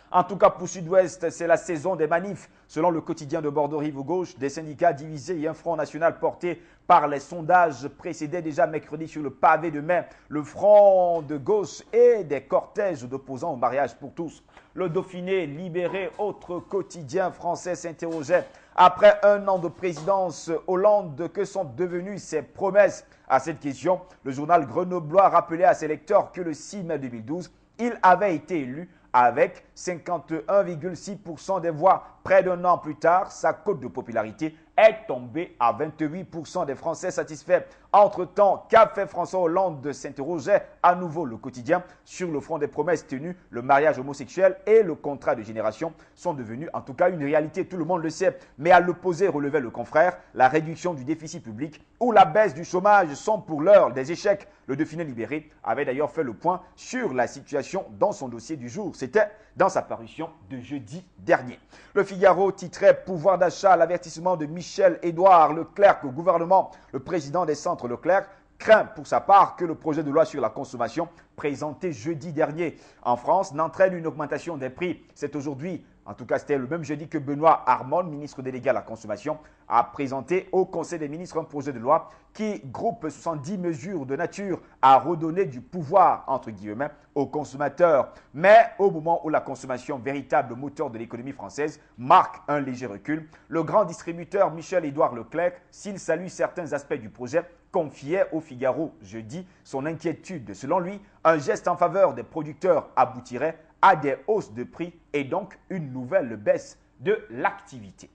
A: En tout cas, pour Sud-Ouest, c'est la saison des manifs. Selon le quotidien de Bordeaux-Rive-Gauche, des syndicats divisés et un front national porté par les sondages précédaient déjà mercredi sur le pavé de mai le front de gauche et des cortèges d'opposants au mariage pour tous. Le Dauphiné libéré, autre quotidien français, s'interrogeait après un an de présidence Hollande, que sont devenues ses promesses? À cette question, le journal grenoblois rappelait à ses lecteurs que le 6 mai 2012, il avait été élu avec 51,6% des voix. Près d'un an plus tard, sa cote de popularité est tombée à 28% des Français satisfaits. Entre-temps, qu'a fait François Hollande, s'interrogeait à nouveau le quotidien sur le front des promesses tenues. Le mariage homosexuel et le contrat de génération sont devenus en tout cas une réalité, tout le monde le sait. Mais à l'opposé, relevait le confrère, la réduction du déficit public ou la baisse du chômage sont pour l'heure des échecs. Le Dauphiné libéré avait d'ailleurs fait le point sur la situation dans son dossier du jour. C'était dans sa parution de jeudi dernier. Le Figaro titrait « Pouvoir d'achat, l'avertissement de Michel-Édouard Leclerc au gouvernement ». Le président des centres Leclerc craint pour sa part que le projet de loi sur la consommation présenté jeudi dernier en France n'entraîne une augmentation des prix. C'est aujourd'hui, en tout cas c'était le même jeudi que Benoît Hamon, ministre délégué à la consommation, a présenté au Conseil des ministres un projet de loi qui groupe 70 mesures de nature à redonner du pouvoir, entre guillemets, aux consommateurs. Mais au moment où la consommation, véritable moteur de l'économie française, marque un léger recul, le grand distributeur Michel-Édouard Leclerc, s'il salue certains aspects du projet, confiait au Figaro jeudi son inquiétude. Selon lui, un geste en faveur des producteurs aboutirait à des hausses de prix et donc une nouvelle baisse de l'activité.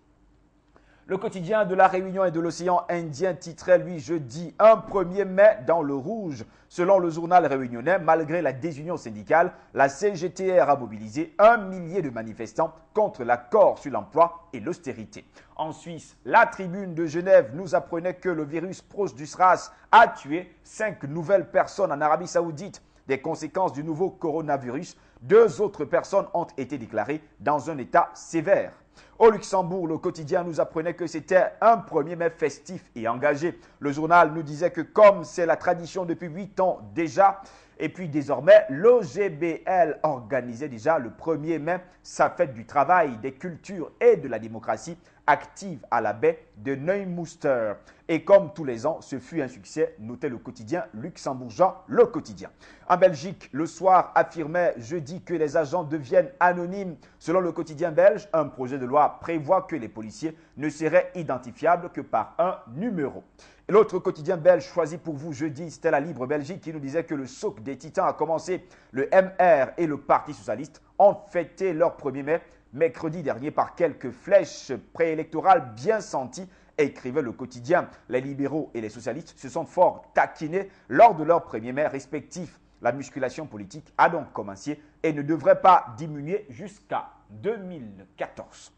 A: Le quotidien de la Réunion et de l'océan Indien titrait, lui, jeudi, un 1er mai dans le rouge. Selon le journal réunionnais, malgré la désunion syndicale, la CGTR a mobilisé 1 millier de manifestants contre l'accord sur l'emploi et l'austérité. En Suisse, la Tribune de Genève nous apprenait que le virus proche du SRAS a tué 5 nouvelles personnes en Arabie Saoudite. Des conséquences du nouveau coronavirus, 2 autres personnes ont été déclarées dans un état sévère. Au Luxembourg, le quotidien nous apprenait que c'était un 1er mai festif et engagé. Le journal nous disait que comme c'est la tradition depuis 8 ans déjà, et puis désormais, l'OGBL organisait déjà le 1er mai sa fête du travail, des cultures et de la démocratie active à la baie de Neumünster. Et comme tous les ans, ce fut un succès, notait le quotidien luxembourgeois, le quotidien. En Belgique, le soir affirmait jeudi que les agents deviennent anonymes. Selon le quotidien belge, un projet de loi prévoit que les policiers ne seraient identifiables que par un numéro. L'autre quotidien belge choisi pour vous jeudi, c'était la Libre Belgique qui nous disait que le souk des titans a commencé. Le MR et le Parti socialiste ont fêté leur 1er mai, mercredi dernier, par quelques flèches préélectorales bien senties, écrivait le quotidien. Les libéraux et les socialistes se sont fort taquinés lors de leur 1er mai respectifs. La musculation politique a donc commencé et ne devrait pas diminuer jusqu'à 2014.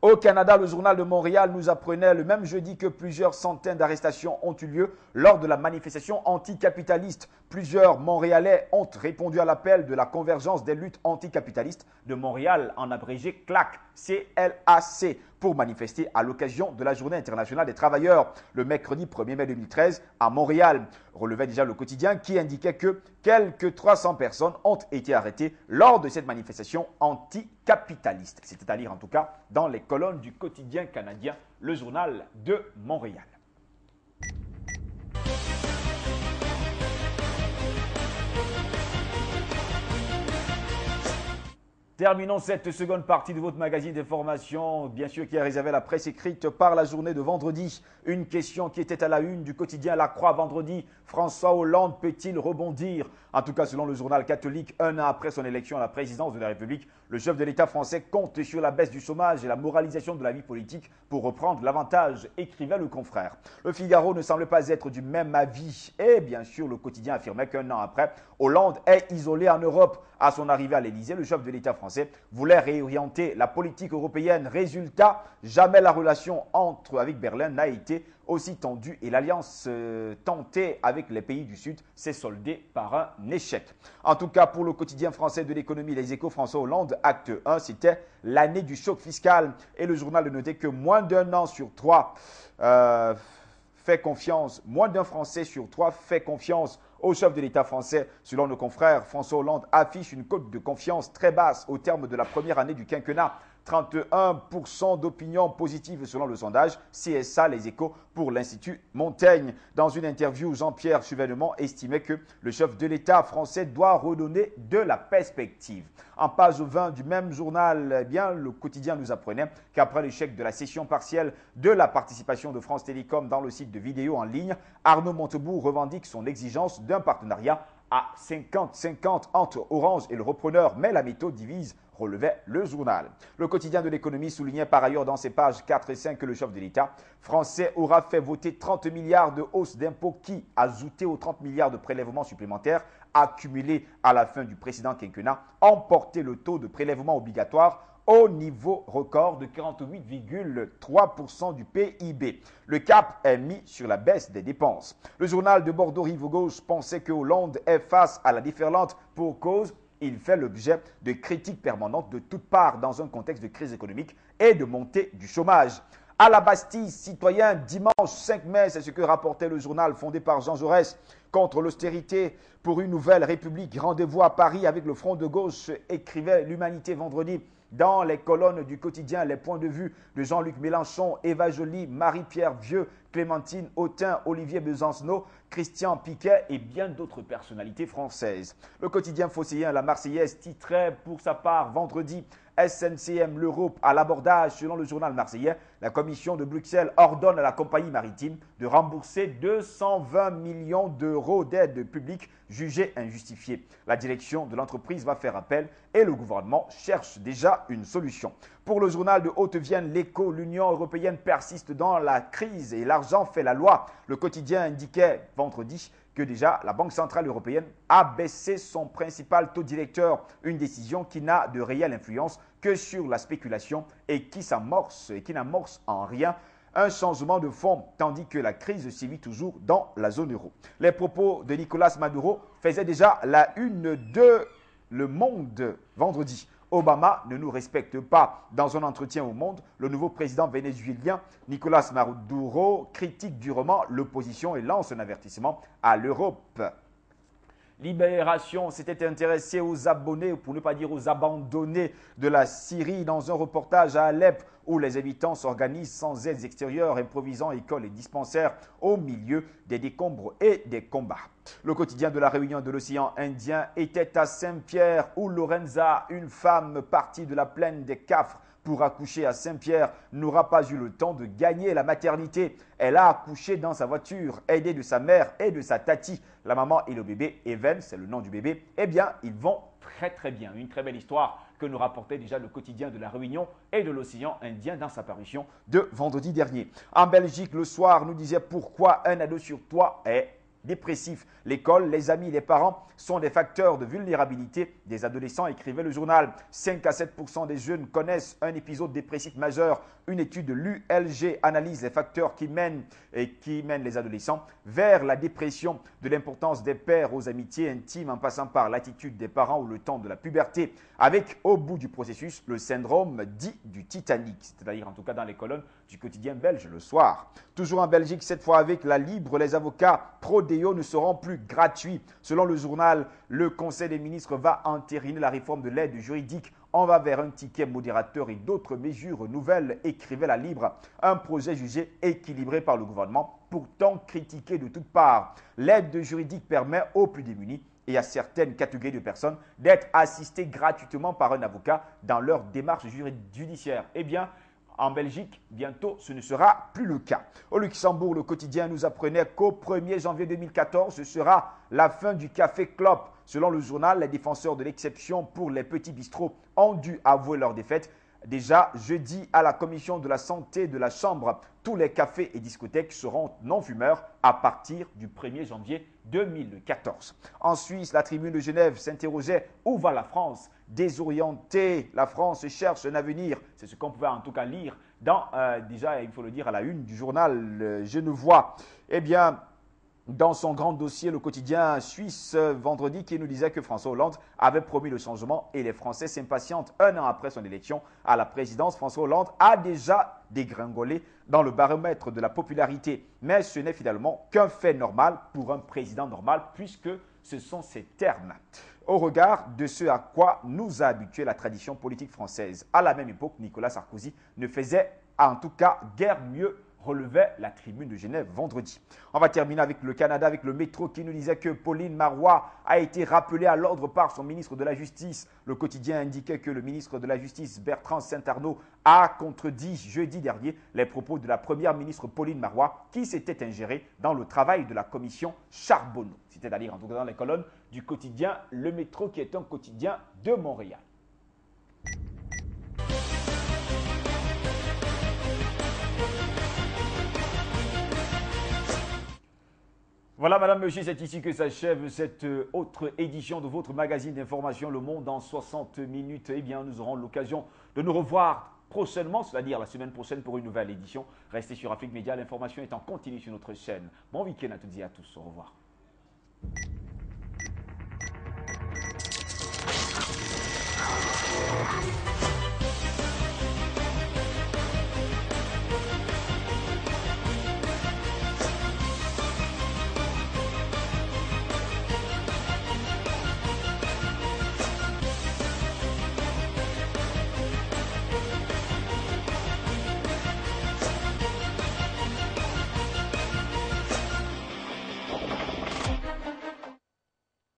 A: Au Canada, le journal de Montréal nous apprenait le même jeudi que plusieurs centaines d'arrestations ont eu lieu lors de la manifestation anticapitaliste. Plusieurs Montréalais ont répondu à l'appel de la convergence des luttes anticapitalistes de Montréal, en abrégé CLAC, CLAC, pour manifester à l'occasion de la Journée internationale des travailleurs, le mercredi 1er mai 2013 à Montréal. Relevait déjà le quotidien qui indiquait que quelques 300 personnes ont été arrêtées lors de cette manifestation anticapitaliste. C'était à lire en tout cas dans les colonnes du quotidien canadien, le journal de Montréal. Terminons cette seconde partie de votre magazine d'information, bien sûr qui est réservé à la presse écrite par la journée de vendredi. Une question qui était à la une du quotidien La Croix vendredi. François Hollande peut-il rebondir? En tout cas, selon le journal catholique, 1 an après son élection à la présidence de la République, le chef de l'État français compte sur la baisse du chômage et la moralisation de la vie politique pour reprendre l'avantage, écrivait le confrère. Le Figaro ne semble pas être du même avis et bien sûr, le quotidien affirmait qu'1 an après, Hollande est isolé en Europe. À son arrivée à l'Élysée, le chef de l'État français voulait réorienter la politique européenne. Résultat, jamais la relation avec Berlin n'a été aussi tendue et l'alliance tentée avec les pays du Sud s'est soldée par un échec. En tout cas, pour le quotidien français de l'économie, Les Échos, François Hollande, acte 1, c'était l'année du choc fiscal. Et le journal notait que moins d'1 an sur 3 fait confiance, moins d'un Français sur 3 fait confiance au chef de l'État français. Selon nos confrères, François Hollande affiche une cote de confiance très basse au terme de la première année du quinquennat. 31% d'opinion positive selon le sondage CSA Les Échos pour l'Institut Montaigne. Dans une interview, Jean-Pierre Chevènement estimait que le chef de l'État français doit redonner de la perspective. En page 20 du même journal, eh bien, le quotidien nous apprenait qu'après l'échec de la cession partielle de la participation de France Télécom dans le site de vidéo en ligne, Arnaud Montebourg revendique son exigence d'un partenariat à 50-50 entre Orange et le repreneur, mais la méthode divise, relevait le journal. Le quotidien de l'économie soulignait par ailleurs dans ses pages 4 et 5 que le chef de l'État français aura fait voter 30 milliards de hausse d'impôts qui, ajoutés aux 30 milliards de prélèvements supplémentaires accumulés à la fin du précédent quinquennat, ont porté le taux de prélèvement obligatoire au niveau record de 48,3% du PIB. Le cap est mis sur la baisse des dépenses. Le journal de Bordeaux-Rive-Gauche pensait que Hollande est face à la déferlante pour cause. Il fait l'objet de critiques permanentes de toutes parts dans un contexte de crise économique et de montée du chômage. À la Bastille, citoyens, dimanche 5 mai, c'est ce que rapportait le journal fondé par Jean Jaurès contre l'austérité pour une nouvelle république. Rendez-vous à Paris avec le front de gauche, écrivait l'Humanité vendredi. Dans les colonnes du quotidien, les points de vue de Jean-Luc Mélenchon, Eva Joly, Marie-Pierre Vieux, Clémentine Autain, Olivier Besancenot, Christian Piquet et bien d'autres personnalités françaises. Le quotidien phocéen La Marseillaise titrait pour sa part vendredi SNCM, l'Europe à l'abordage. Selon le journal marseillais, la commission de Bruxelles ordonne à la compagnie maritime de rembourser 220 millions d'euros d'aide publique jugée injustifiée. La direction de l'entreprise va faire appel et le gouvernement cherche déjà une solution. Pour le journal de Haute-Vienne, l'Écho, l'Union européenne persiste dans la crise et l'argent fait la loi. Le quotidien indiquait vendredi que déjà la Banque centrale européenne a baissé son principal taux directeur, une décision qui n'a de réelle influence que sur la spéculation et qui n'amorce en rien un changement de fond, tandis que la crise sévit toujours dans la zone euro. Les propos de Nicolas Maduro faisaient déjà la une de Le Monde vendredi. Obama ne nous respecte pas. Dans un entretien au Monde, le nouveau président vénézuélien Nicolas Maduro critique durement l'opposition et lance un avertissement à l'Europe. Libération s'était intéressé aux abonnés, pour ne pas dire aux abandonnés de la Syrie dans un reportage à Alep où les habitants s'organisent sans aides extérieures, improvisant écoles et dispensaires au milieu des décombres et des combats. Le quotidien de la Réunion de l'océan Indien était à Saint-Pierre où Lorenza, une femme partie de la plaine des Cafres pour accoucher à Saint-Pierre, n'aura pas eu le temps de gagner la maternité. Elle a accouché dans sa voiture, aidée de sa mère et de sa tati. La maman et le bébé, Even, c'est le nom du bébé, eh bien, ils vont très bien. Une très belle histoire que nous rapportait déjà le quotidien de la Réunion et de l'océan Indien dans sa parution de vendredi dernier. En Belgique, le soir, nous disait pourquoi un ado sur trois est dépressif. L'école, les amis, les parents sont des facteurs de vulnérabilité des adolescents, écrivait le journal. 5 à 7% des jeunes connaissent un épisode dépressif majeur. Une étude de l'ULG analyse les facteurs qui mènent les adolescents vers la dépression, de l'importance des pères aux amitiés intimes en passant par l'attitude des parents ou le temps de la puberté, avec au bout du processus le syndrome dit du Titanic, c'est-à-dire en tout cas dans les colonnes du quotidien belge le soir. Toujours en Belgique, cette fois avec la Libre, les avocats pro-Déo ne seront plus gratuits. Selon le journal, le Conseil des ministres va entériner la réforme de l'aide juridique. On va vers un ticket modérateur et d'autres mesures nouvelles, écrivait la Libre. Un projet jugé équilibré par le gouvernement, pourtant critiqué de toutes parts. L'aide juridique permet aux plus démunis et à certaines catégories de personnes d'être assistées gratuitement par un avocat dans leur démarche judiciaire. Eh bien, en Belgique, bientôt, ce ne sera plus le cas. Au Luxembourg, le quotidien nous apprenait qu'au 1er janvier 2014, ce sera la fin du café clope. Selon le journal, les défenseurs de l'exception pour les petits bistrots ont dû avouer leur défaite. Déjà, jeudi, à la commission de la santé de la Chambre, tous les cafés et discothèques seront non-fumeurs à partir du 1er janvier 2014. En Suisse, la Tribune de Genève s'interrogeait « Où va la France ?» Désorientée, la France cherche un avenir. C'est ce qu'on pouvait en tout cas lire dans, déjà, il faut le dire, à la une du journal genevois. Eh bien, dans son grand dossier, le quotidien suisse vendredi, qui nous disait que François Hollande avait promis le changement et les Français s'impatientent. Un an après son élection à la présidence, François Hollande a déjà dégringolé dans le baromètre de la popularité. Mais ce n'est finalement qu'un fait normal pour un président normal, puisque ce sont ses termes. Au regard de ce à quoi nous a habitué la tradition politique française. À la même époque, Nicolas Sarkozy ne faisait en tout cas guère mieux, relevait la Tribune de Genève vendredi. On va terminer avec le Canada, avec le métro qui nous disait que Pauline Marois a été rappelée à l'ordre par son ministre de la Justice. Le quotidien indiquait que le ministre de la Justice, Bertrand Saint-Arnaud, a contredit jeudi dernier les propos de la première ministre Pauline Marois qui s'était ingérée dans le travail de la commission Charbonneau. C'est-à-dire en tout cas dans les colonnes du quotidien Le Métro qui est un quotidien de Montréal. Voilà, madame, monsieur, c'est ici que s'achève cette autre édition de votre magazine d'information Le Monde en 60 minutes. Eh bien, nous aurons l'occasion de nous revoir prochainement, c'est-à-dire la semaine prochaine pour une nouvelle édition. Restez sur Afrique Média, l'information est en continu sur notre chaîne. Bon week-end à toutes et à tous, au revoir.